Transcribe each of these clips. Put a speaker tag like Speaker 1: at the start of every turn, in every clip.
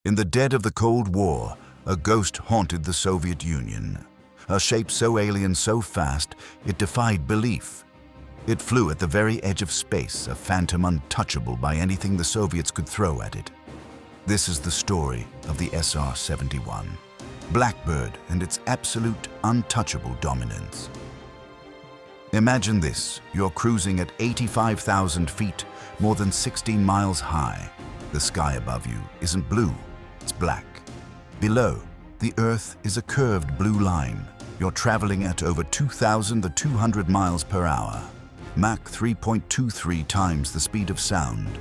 Speaker 1: In the dead of the Cold War, a ghost haunted the Soviet Union. A shape so alien, so fast, it defied belief. It flew at the very edge of space, a phantom untouchable by anything the Soviets could throw at it. This is the story of the SR-71, Blackbird and its absolute untouchable dominance. Imagine this, you're cruising at 85,000 feet, more than 16 miles high. The sky above you isn't blue, it's black. Below, the Earth is a curved blue line. You're traveling at over 2,200 miles per hour, Mach 3.23 times the speed of sound.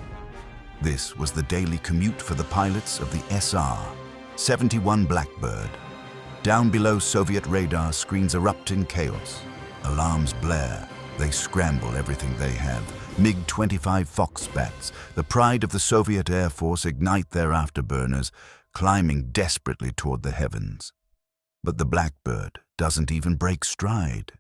Speaker 1: This was the daily commute for the pilots of the SR-71 Blackbird. Down below, Soviet radar screens erupt in chaos. Alarms blare. They scramble everything they have. MiG-25 Foxbats, the pride of the Soviet Air Force, ignite their afterburners, climbing desperately toward the heavens. But the Blackbird doesn't even break stride.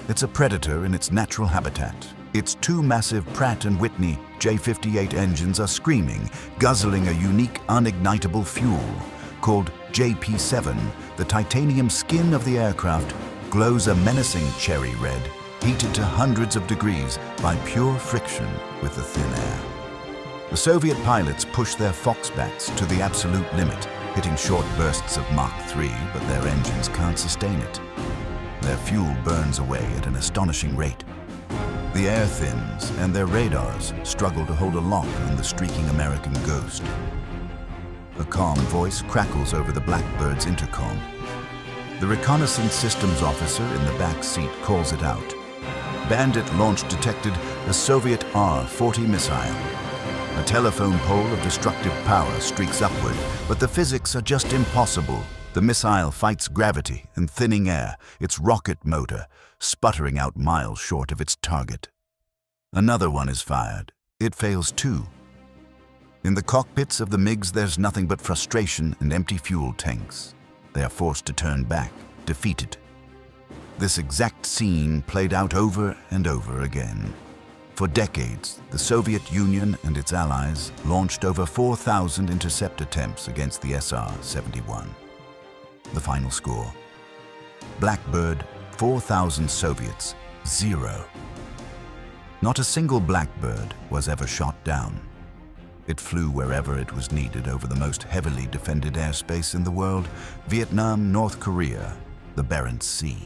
Speaker 1: It's a predator in its natural habitat. Its two massive Pratt & Whitney J-58 engines are screaming, guzzling a unique unignitable fuel. Called JP-7, the titanium skin of the aircraft glows a menacing cherry red, heated to hundreds of degrees by pure friction with the thin air. The Soviet pilots push their Foxbats to the absolute limit, hitting short bursts of Mach 3, but their engines can't sustain it. Their fuel burns away at an astonishing rate. The air thins, and their radars struggle to hold a lock on the streaking American ghost. A calm voice crackles over the Blackbird's intercom. The reconnaissance systems officer in the back seat calls it out. Bandit launch detected a Soviet R-40 missile. A telephone pole of destructive power streaks upward, but the physics are just impossible. The missile fights gravity and thinning air, its rocket motor sputtering out miles short of its target. Another one is fired. It fails too. In the cockpits of the MiGs, there's nothing but frustration and empty fuel tanks. They are forced to turn back, defeated. This exact scene played out over and over again. For decades, the Soviet Union and its allies launched over 4,000 intercept attempts against the SR-71. The final score: Blackbird, 4,000 Soviets, 0. Not a single Blackbird was ever shot down. It flew wherever it was needed over the most heavily defended airspace in the world: Vietnam, North Korea, the Barents Sea.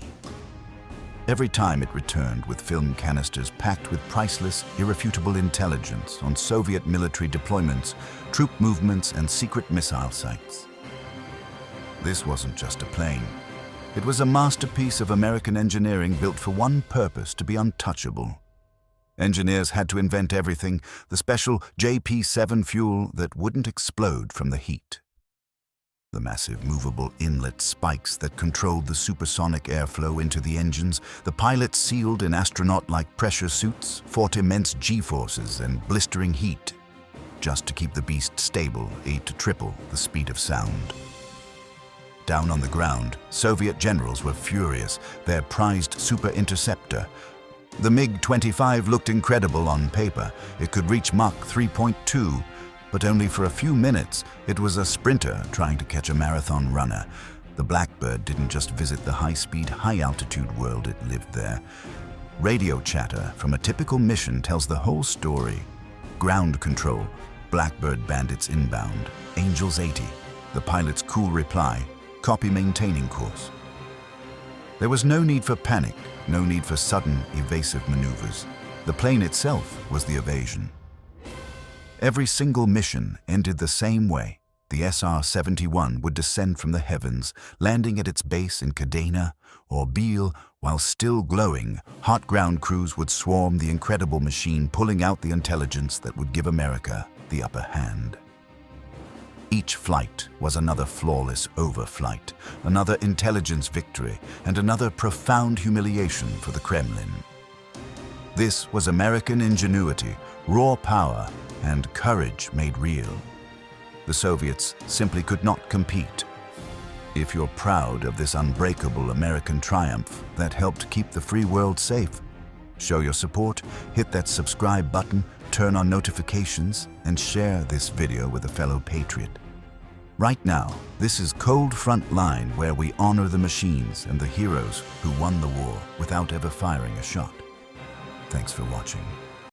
Speaker 1: Every time it returned with film canisters packed with priceless, irrefutable intelligence on Soviet military deployments, troop movements, and secret missile sites. This wasn't just a plane. It was a masterpiece of American engineering built for one purpose: to be untouchable. Engineers had to invent everything: the special JP-7 fuel that wouldn't explode from the heat, the massive movable inlet spikes that controlled the supersonic airflow into the engines. The pilots, sealed in astronaut-like pressure suits, fought immense G-forces and blistering heat just to keep the beast stable, 8 to triple the speed of sound. Down on the ground, Soviet generals were furious. Their prized super interceptor, the MiG-25, looked incredible on paper. It could reach Mach 3.2, but only for a few minutes. It was a sprinter trying to catch a marathon runner. The Blackbird didn't just visit the high-speed, high-altitude world, it lived there. Radio chatter from a typical mission tells the whole story. Ground control: Blackbird bandits inbound. Angels 80. The pilot's cool reply: copy, maintaining course. There was no need for panic, no need for sudden, evasive maneuvers. The plane itself was the evasion. Every single mission ended the same way. The SR-71 would descend from the heavens, landing at its base in Kadena or Biel. While still glowing, hot ground crews would swarm the incredible machine, pulling out the intelligence that would give America the upper hand. Each flight was another flawless overflight, another intelligence victory, and another profound humiliation for the Kremlin. This was American ingenuity, raw power, and courage made real. The Soviets simply could not compete. If you're proud of this unbreakable American triumph that helped keep the free world safe, show your support, hit that subscribe button, turn on notifications, and share this video with a fellow patriot. Right now, this is Cold Front Line, where we honor the machines and the heroes who won the war without ever firing a shot. Thanks for watching.